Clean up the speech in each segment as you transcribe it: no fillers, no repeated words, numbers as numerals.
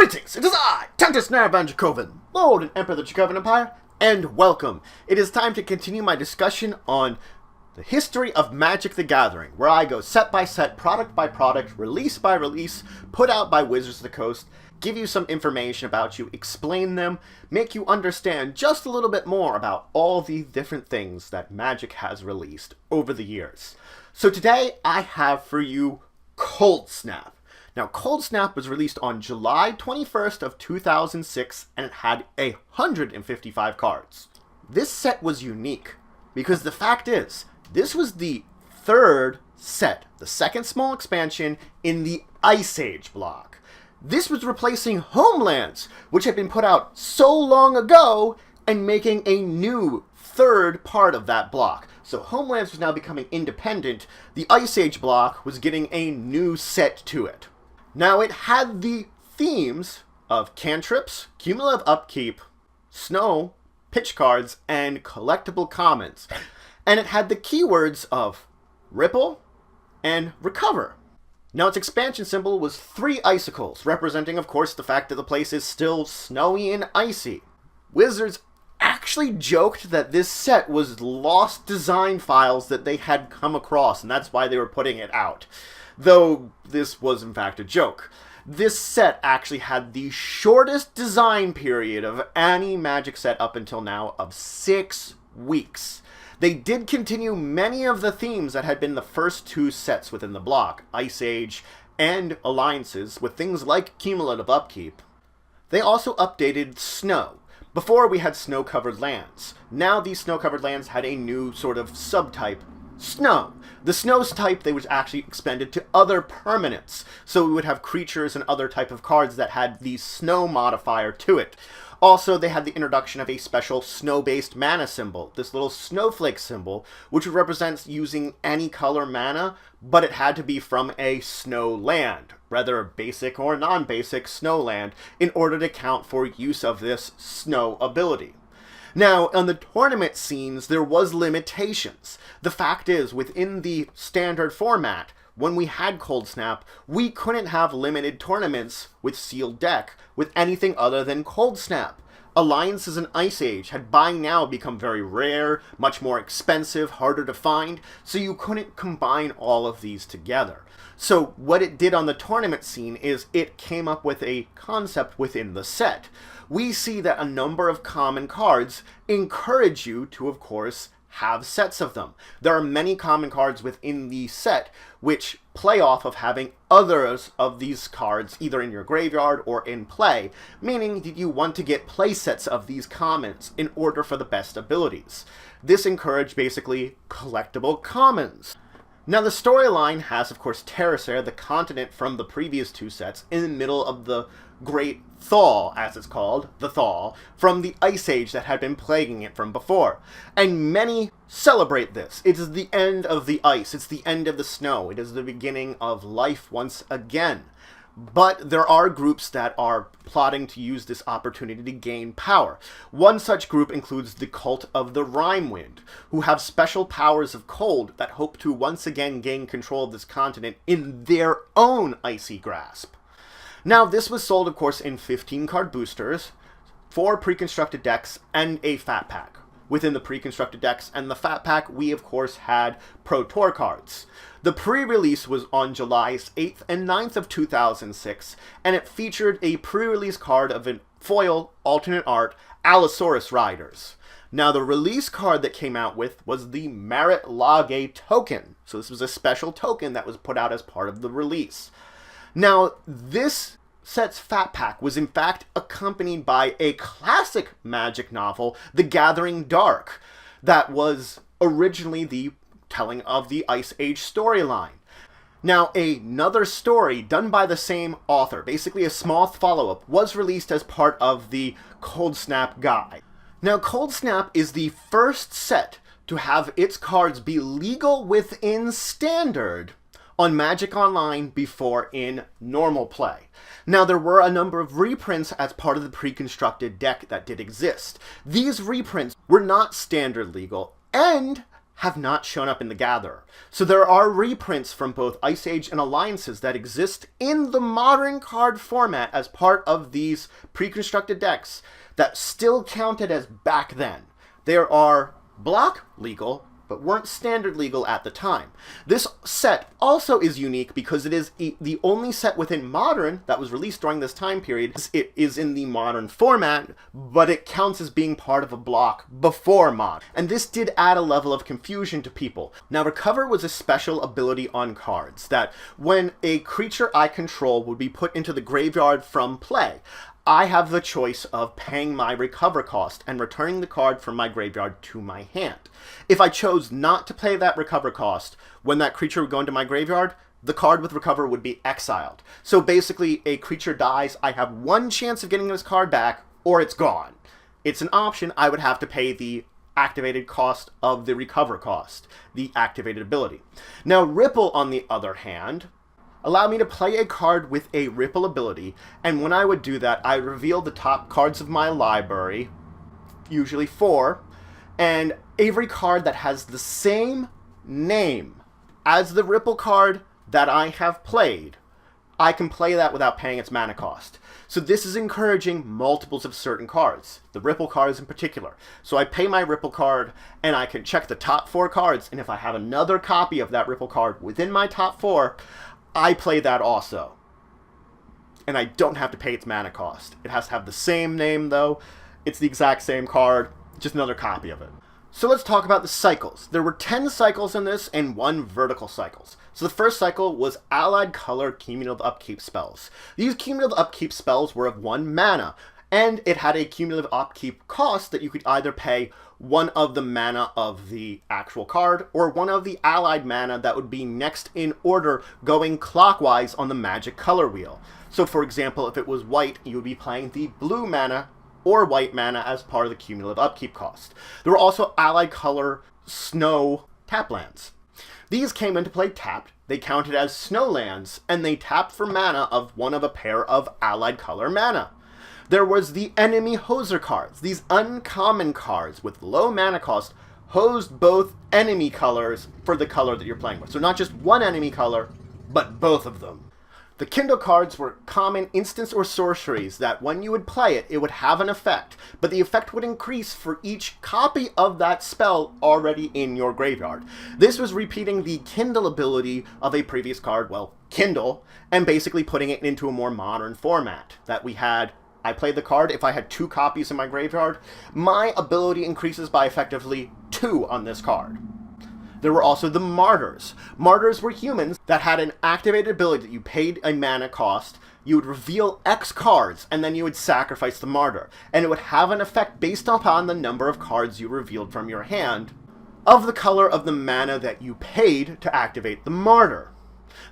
Greetings, it is I, Counterbalance and Dracovin, Lord and Emperor of the Dracovin Empire, and welcome. It is time to continue my discussion on the history of Magic the Gathering, where I go set by set, product by product, release by release, put out by Wizards of the Coast, give you some information about you, explain them, make you understand just a little bit more about all the different things that Magic has released over the years. So today I have for you Coldsnap. Now, Coldsnap was released on July 21st of 2006, and it had 155 cards. This set was unique, because the fact is, this was the third set, the second small expansion in the Ice Age block. This was replacing Homelands, which had been put out so long ago, and making a new third part of that block. So Homelands was now becoming independent. The Ice Age block was getting a new set to it. Now, it had the themes of cantrips, cumulative upkeep, snow, pitch cards, and collectible commons. And it had the keywords of ripple and recover. Now, its expansion symbol was 3 icicles, representing, of course, the fact that the place is still snowy and icy. Wizards actually joked that this set was lost design files that they had come across, and that's why they were putting it out. Though this was in fact a joke. This set actually had the shortest design period of any Magic set up until now of 6 weeks. They did continue many of the themes that had been the first 2 sets within the block, Ice Age and Alliances, with things like cumulative upkeep. They also updated snow. Before we had snow-covered lands. Now these snow-covered lands had a new sort of subtype, snow. The snow's type, they was actually expanded to other permanents. So we would have creatures and other type of cards that had the snow modifier to it. Also, they had the introduction of a special snow-based mana symbol, this little snowflake symbol, which would represent using any color mana, but it had to be from a snow land, whether basic or non-basic snow land, in order to count for use of this snow ability. Now, on the tournament scenes, there was limitations. The fact is, within the standard format, when we had Coldsnap, we couldn't have limited tournaments with sealed deck with anything other than Coldsnap. Alliances and Ice Age had by now become very rare, much more expensive, harder to find, so you couldn't combine all of these together. So what it did on the tournament scene is it came up with a concept within the set. We see that a number of common cards encourage you to, of course, have sets of them. There are many common cards within the set which play off of having others of these cards either in your graveyard or in play, meaning that you want to get play sets of these commons in order for the best abilities. This encouraged basically collectible commons. Now the storyline has, of course, Terracer, the continent from the previous 2 sets, in the middle of the Great Thaw, as it's called, the Thaw, from the Ice Age that had been plaguing it from before. And many celebrate this. It is the end of the ice, it's the end of the snow, it is the beginning of life once again. But there are groups that are plotting to use this opportunity to gain power. One such group includes the Cult of the Rimewind, who have special powers of cold that hope to once again gain control of this continent in their own icy grasp. Now, this was sold, of course, in 15-card boosters, 4 pre-constructed decks, and a Fat Pack. Within the pre-constructed decks and the Fat Pack, we, of course, had Pro Tour cards. The pre-release was on July 8th and 9th of 2006, and it featured a pre-release card of a foil alternate art Allosaurus Riders. Now, the release card that came out with was the Merit Lage token. So this was a special token that was put out as part of the release. Now, this set's Fat Pack was in fact accompanied by a classic Magic novel, The Gathering Dark, that was originally the telling of the Ice Age storyline. Now, another story done by the same author, basically a small follow-up, was released as part of the Coldsnap guide. Now, Coldsnap is the first set to have its cards be legal within Standard on Magic Online before in normal play. Now, there were a number of reprints as part of the pre-constructed deck that did exist. These reprints were not Standard legal and have not shown up in the Gatherer. So there are reprints from both Ice Age and Alliances that exist in the modern card format as part of these pre-constructed decks that still counted as back then. There are block legal, but weren't standard legal at the time. This set also is unique because it is the only set within Modern that was released during this time period. It is in the Modern format, but it counts as being part of a block before Mod. And this did add a level of confusion to people. Now, Recover was a special ability on cards that when a creature I control would be put into the graveyard from play, I have the choice of paying my recover cost and returning the card from my graveyard to my hand. If I chose not to pay that recover cost, when that creature would go into my graveyard, the card with recover would be exiled. So basically, a creature dies, I have one chance of getting this card back, or it's gone. It's an option. I would have to pay the activated cost of the recover cost, the activated ability. Now, Ripple, on the other hand, allow me to play a card with a Ripple ability, and when I would do that, I reveal the top cards of my library, usually 4, and every card that has the same name as the Ripple card that I have played, I can play that without paying its mana cost. So this is encouraging multiples of certain cards, the Ripple cards in particular. So I pay my Ripple card, and I can check the top 4 cards, and if I have another copy of that Ripple card within my top 4, I play that also. And I don't have to pay its mana cost. It has to have the same name, though. It's the exact same card, just another copy of it. So let's talk about the cycles. There were 10 cycles in this and 1 vertical cycles. So the first cycle was Allied Color Cumulative Upkeep spells. These cumulative upkeep spells were of 1 mana, and it had a cumulative upkeep cost that you could either pay 1 of the mana of the actual card or 1 of the allied mana that would be next in order going clockwise on the magic color wheel. So for example, if it was white, you would be playing the blue mana or white mana as part of the cumulative upkeep cost. There were also Allied Color Snow tap lands. These came into play tapped. They counted as snow lands, and they tapped for mana of 1 of a pair of Allied Color mana. There was the enemy hoser cards. These uncommon cards with low mana cost hosed both enemy colors for the color that you're playing with. So not just one enemy color, but both of them. The Kindle cards were common instants or sorceries that when you would play it, it would have an effect, but the effect would increase for each copy of that spell already in your graveyard. This was repeating the Kindle ability of a previous card, well, Kindle, and basically putting it into a more modern format that we had. I played the card. If I had 2 copies in my graveyard, my ability increases by effectively 2 on this card. There were also the Martyrs. Martyrs were humans that had an activated ability that you paid a mana cost, you would reveal X cards, and then you would sacrifice the Martyr. And it would have an effect based upon the number of cards you revealed from your hand of the color of the mana that you paid to activate the Martyr.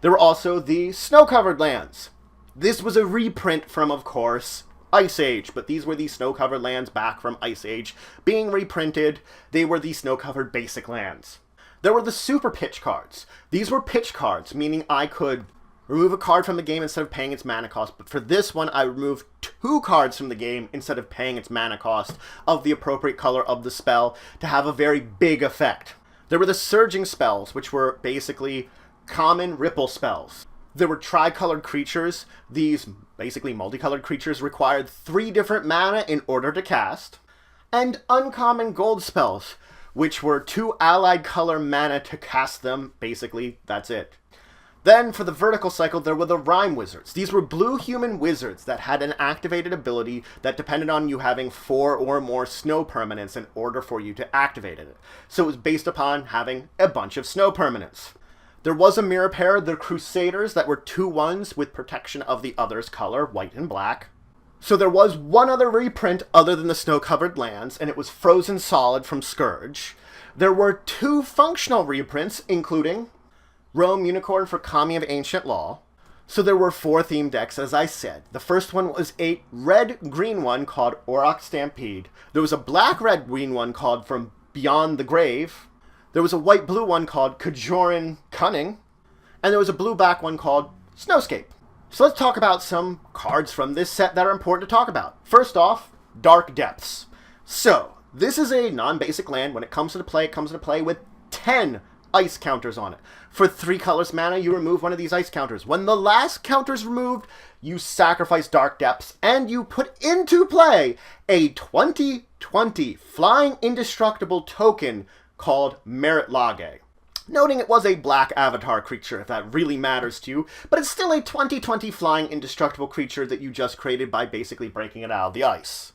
There were also the Snow-Covered Lands. This was a reprint from, of course, Ice Age, but these were the Snow-Covered Lands back from Ice Age being reprinted. They were the Snow-Covered Basic Lands. There were the Super Pitch cards. These were pitch cards, meaning I could remove a card from the game instead of paying its mana cost, but for this one I removed 2 cards from the game instead of paying its mana cost of the appropriate color of the spell to have a very big effect. There were the Surging spells, which were basically common ripple spells. There were tricolored creatures. These basically multicolored creatures required 3 different mana in order to cast. And uncommon gold spells, which were 2 allied color mana to cast them. Basically, that's it. Then, for the vertical cycle, there were the Rime Wizards. These were blue human wizards that had an activated ability that depended on you having 4 or more snow permanents in order for you to activate it. So it was based upon having a bunch of snow permanents. There was a mirror pair, the Crusaders, that were 2/1s with protection of the other's color, white and black. So there was one other reprint other than the Snow-Covered Lands, and it was Frozen Solid from Scourge. There were 2 functional reprints, including Rome Unicorn for Kami of Ancient Law. So there were 4 theme decks, as I said. The first one was a red-green one called Auroch Stampede. There was a black-red-green one called From Beyond the Grave. There was a white-blue one called Kajoran Cunning. And there was a blue-black one called Snowscape. So let's talk about some cards from this set that are important to talk about. First off, Dark Depths. So, this is a non-basic land. When it comes into play, it comes into play with 10 ice counters on it. For 3 colorless mana, you remove one of these ice counters. When the last counter is removed, you sacrifice Dark Depths, and you put into play a 20/20 flying indestructible token called Merit Lage. Noting it was a black avatar creature, if that really matters to you, but it's still a 20/20 flying indestructible creature that you just created by basically breaking it out of the ice.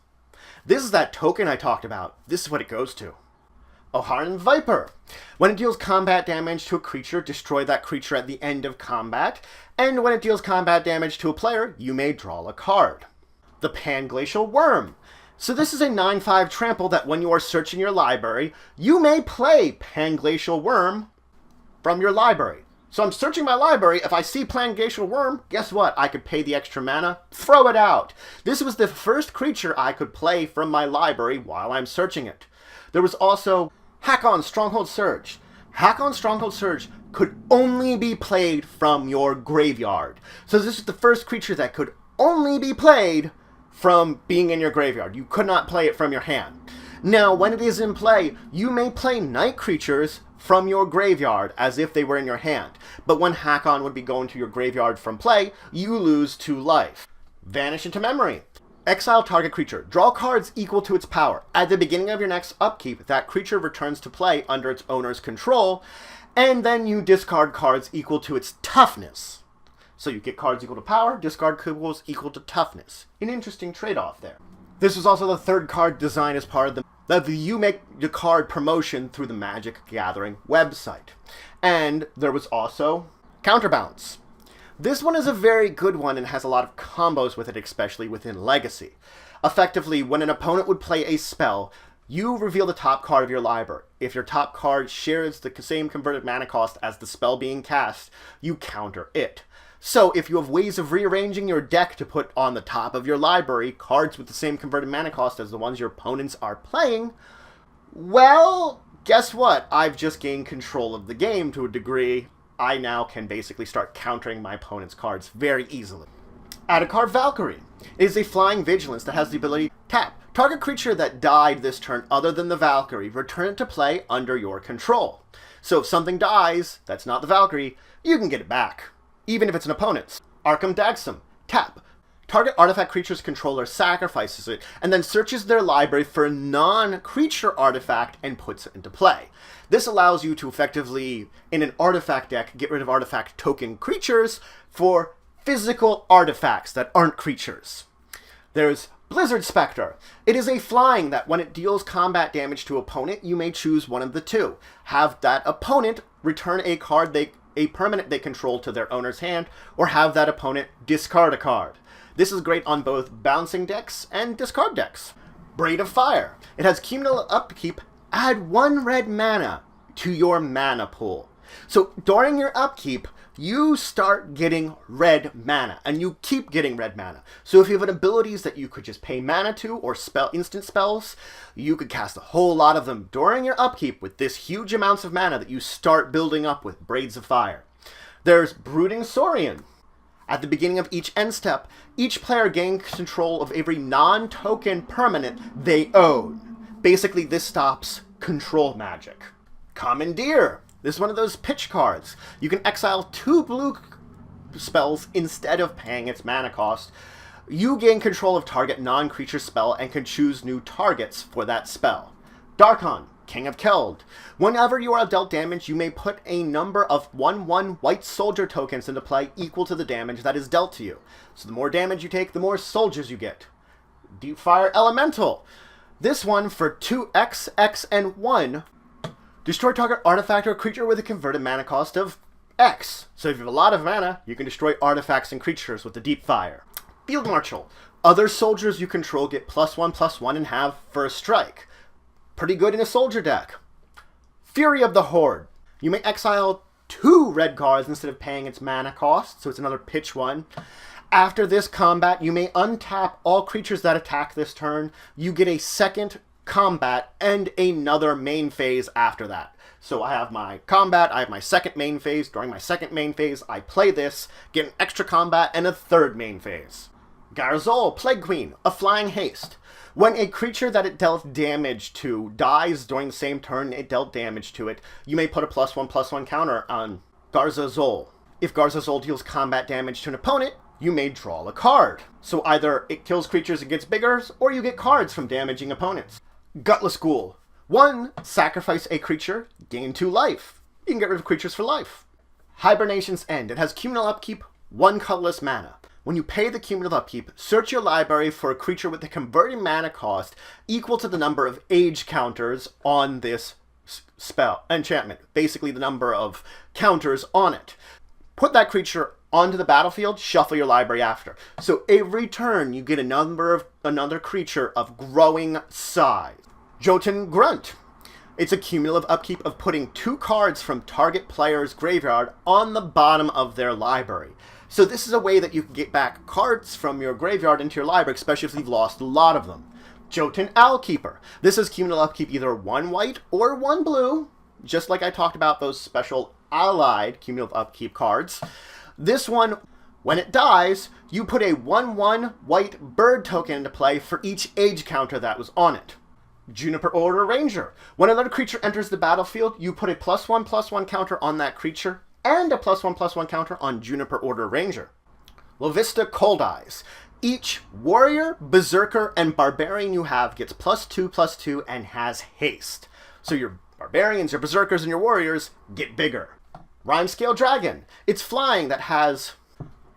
This is that token I talked about. This is what it goes to. A Hardened Viper. When it deals combat damage to a creature, destroy that creature at the end of combat, and when it deals combat damage to a player, you may draw a card. The Panglacial Worm. So this is a 9/5 trample that when you are searching your library, you may play Panglacial Worm from your library. So I'm searching my library, if I see Panglacial Worm, guess what? I could pay the extra mana, throw it out. This was the first creature I could play from my library while I'm searching it. There was also Hakon Stronghold Surge. Hakon Stronghold Surge could only be played from your graveyard. So this is the first creature that could only be played from being in your graveyard. You could not play it from your hand. Now, when it is in play, you may play night creatures from your graveyard as if they were in your hand. But when Hakon would be going to your graveyard from play, you lose 2 life. Vanish into Memory. Exile target creature. Draw cards equal to its power. At the beginning of your next upkeep, that creature returns to play under its owner's control, and then you discard cards equal to its toughness. So you get cards equal to power, discard cards equal to toughness. An interesting trade-off there. This was also the 3rd card design as part of the You Make the Card promotion through the Magic Gathering website. And there was also Counterbalance. This one is a very good one and has a lot of combos with it, especially within Legacy. Effectively, when an opponent would play a spell, you reveal the top card of your library. If your top card shares the same converted mana cost as the spell being cast, you counter it. So if you have ways of rearranging your deck to put on the top of your library cards with the same converted mana cost as the ones your opponents are playing, well, guess what? I've just gained control of the game to a degree. I now can basically start countering my opponent's cards very easily. Add a card, Valkyrie. It is a flying vigilance that has the ability to tap. Target creature that died this turn other than the Valkyrie, return it to play under your control. So if something dies that's not the Valkyrie, you can get it back, even if it's an opponent's. Arkham Dagsum. Tap. Target artifact creature's controller sacrifices it, and then searches their library for a non-creature artifact and puts it into play. This allows you to effectively, in an artifact deck, get rid of artifact token creatures for physical artifacts that aren't creatures. There's Blizzard Specter. It is a flying that when it deals combat damage to opponent, you may choose one of the two. Have that opponent return a card a permanent they control to their owner's hand, or have that opponent discard a card. This is great on both bouncing decks and discard decks. Braid of Fire. It has Communal Upkeep. Add 1 red mana to your mana pool. So during your upkeep, you start getting red mana, and you keep getting red mana. So if you have abilities that you could just pay mana to, or instant spells, you could cast a whole lot of them during your upkeep with this huge amounts of mana that you start building up with Braids of Fire. There's Brooding Saurian. At the beginning of each end step, each player gains control of every non-token permanent they own. Basically, this stops control magic. Commandeer. This is one of those pitch cards. You can exile 2 blue spells instead of paying its mana cost. You gain control of target non-creature spell and can choose new targets for that spell. Darkon, King of Keld. Whenever you are dealt damage, you may put a number of 1/1 white soldier tokens into play equal to the damage that is dealt to you. So the more damage you take, the more soldiers you get. Deep Fire Elemental. This one for 2x, x, and 1. Destroy target artifact or creature with a converted mana cost of X. So if you have a lot of mana, you can destroy artifacts and creatures with the Deep Fire. Field Marshal. Other soldiers you control get +1/+1 and have first strike. Pretty good in a soldier deck. Fury of the Horde. You may exile 2 red cards instead of paying its mana cost, so it's another pitch one. After this combat, you may untap all creatures that attack this turn. You get a second combat and another main phase after that. So I have my combat, I have my second main phase. During my second main phase, I play this, get an extra combat, and a third main phase. Garzol, Plague Queen, a flying haste. When a creature that it dealt damage to dies during the same turn it dealt damage to it, you may put a +1/+1 counter on Garzazol. If Garzazol deals combat damage to an opponent, you may draw a card. So either it kills creatures and gets bigger, or you get cards from damaging opponents. Gutless Ghoul. 1, sacrifice a creature, gain 2 life. You can get rid of creatures for life. Hibernation's End. It has Communal Upkeep, 1 colorless mana. When you pay the Communal Upkeep, search your library for a creature with a converting mana cost equal to the number of age counters on this enchantment. Basically the number of counters on it. Put that creature onto the battlefield, shuffle your library after. So every turn you get another creature of growing size. Jotun Grunt. It's a cumulative upkeep of putting 2 cards from target player's graveyard on the bottom of their library. So this is a way that you can get back cards from your graveyard into your library, especially if you've lost a lot of them. Jotun Owlkeeper. This is cumulative upkeep either 1 white or 1 blue, just like I talked about those special allied cumulative upkeep cards. This one, when it dies, you put a 1/1 white bird token into play for each age counter that was on it. Juniper Order Ranger. When another creature enters the battlefield, you put a +1/+1 counter on that creature and a +1/+1 counter on Juniper Order Ranger. Lovista Cold Eyes. Each warrior, berserker, and barbarian you have gets +2/+2 and has haste. So your barbarians, your berserkers, and your warriors get bigger. Rhymescale Dragon. It's flying that has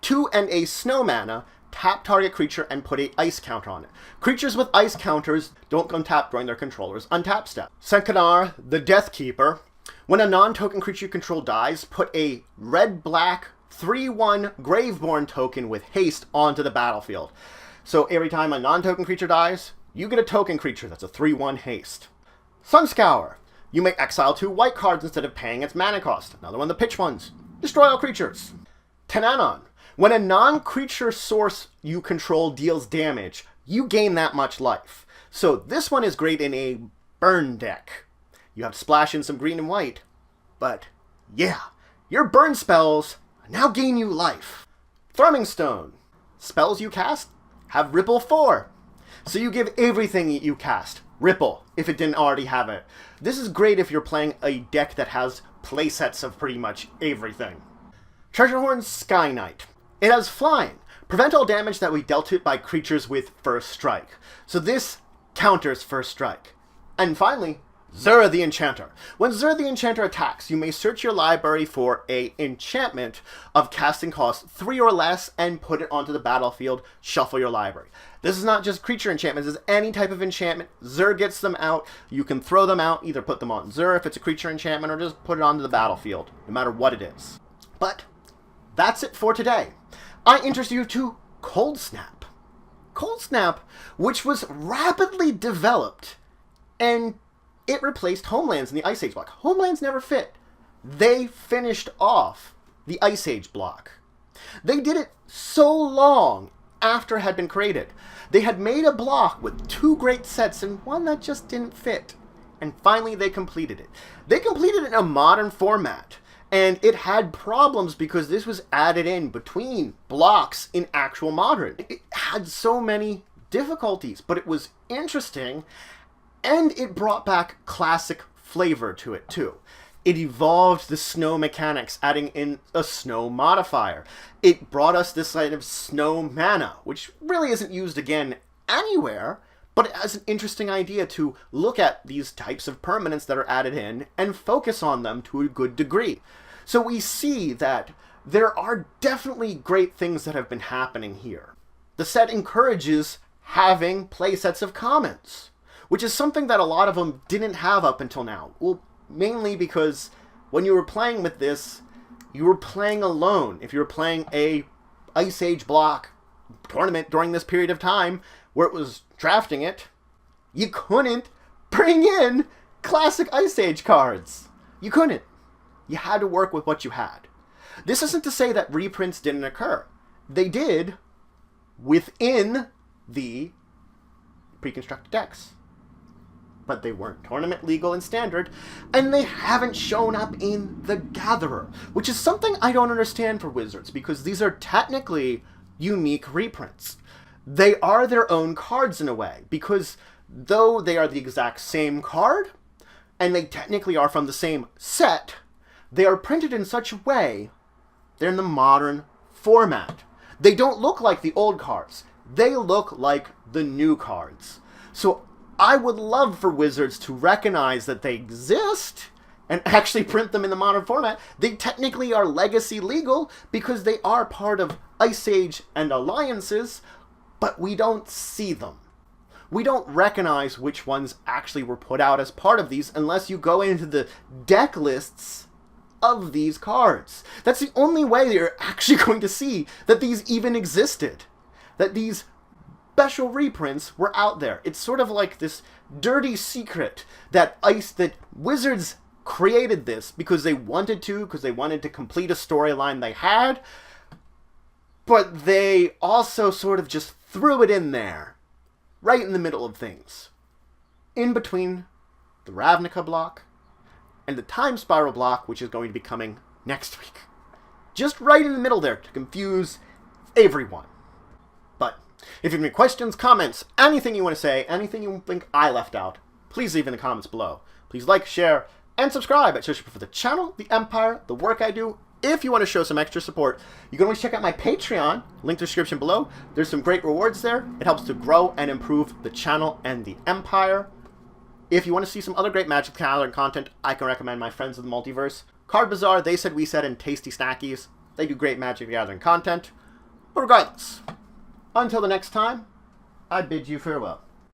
2 and a snow mana. Tap target creature and put a ice counter on it. Creatures with ice counters don't untap during their controller's untap step. Senkanar, the Death Keeper. When a non-token creature you control dies, put a red-black 3/1 Graveborn token with haste onto the battlefield. So every time a non-token creature dies, you get a token creature that's a 3/1 haste. Sunscour. You may exile 2 white cards instead of paying its mana cost. Another one of the pitch ones. Destroy all creatures. Tenanon. When a non-creature source you control deals damage, you gain that much life. So this one is great in a burn deck. You have to splash in some green and white. But yeah, your burn spells now gain you life. Thrumming Stone. Spells you cast have Ripple 4. So you give everything you cast Ripple, if it didn't already have it. This is great if you're playing a deck that has playsets of pretty much everything. Treasurehorn Sky Knight. It has Flying. Prevent all damage that we dealt it by creatures with First Strike. So this counters First Strike. And finally, Zura the Enchanter. When Zura the Enchanter attacks, you may search your library for a enchantment of casting cost 3 or less and put it onto the battlefield, shuffle your library. This is not just creature enchantments, this is any type of enchantment. Zura gets them out, you can throw them out, either put them on Zura if it's a creature enchantment, or just put it onto the battlefield, no matter what it is. But that's it for today. I introduce you to Coldsnap. Coldsnap, which was rapidly developed, and it replaced Homelands in the Ice Age block. Homelands never fit. They finished off the Ice Age block. They did it so long after it had been created. They had made a block with 2 great sets and one that just didn't fit. And finally they completed it. They completed it in a modern format. And it had problems because this was added in between blocks in actual Modern. It had so many difficulties, but it was interesting, and it brought back classic flavor to it too. It evolved the snow mechanics, adding in a snow modifier. It brought us this kind of snow mana, which really isn't used again anywhere, but it has an interesting idea to look at these types of permanents that are added in and focus on them to a good degree. So we see that there are definitely great things that have been happening here. The set encourages having playsets of commons, which is something that a lot of them didn't have up until now. Well, mainly because when you were playing with this, you were playing alone. If you were playing a Ice Age block tournament during this period of time where it was drafting it, you couldn't bring in classic Ice Age cards. You couldn't. You had to work with what you had. This isn't to say that reprints didn't occur. They did within the pre-constructed decks. But they weren't tournament legal and standard, and they haven't shown up in the Gatherer, which is something I don't understand for Wizards, because these are technically unique reprints. they are their own cards in a way, because though they are the exact same card, and they technically are from the same set, they are printed in such a way they're in the modern format. They don't look like the old cards. They look like the new cards. So I would love for Wizards to recognize that they exist and actually print them in the modern format. They technically are legacy legal because they are part of Ice Age and alliances, but we don't see them. We don't recognize which ones actually were put out as part of these unless you go into the deck lists of these cards. That's the only way you're actually going to see that these even existed, that these special reprints were out there. It's sort of like this dirty secret that Wizards created this because they wanted to complete a storyline they had, but they also sort of just threw it in there, right in the middle of things, in between the Ravnica block and the Time Spiral block, which is going to be coming next week. Just right in the middle there to confuse everyone. But if you have any questions, comments, anything you want to say, anything you think I left out, please leave in the comments below. Please like, share, and subscribe for the channel, the Empire, the work I do. If you want to show some extra support, you can always check out my Patreon, link in the description below. There's some great rewards there. It helps to grow and improve the channel and the Empire. If you want to see some other great Magic the Gathering content, I can recommend my friends of the Multiverse, Card Bazaar, They Said We Said, and Tasty Snackies. They do great Magic the Gathering content. But regardless, until the next time, I bid you farewell.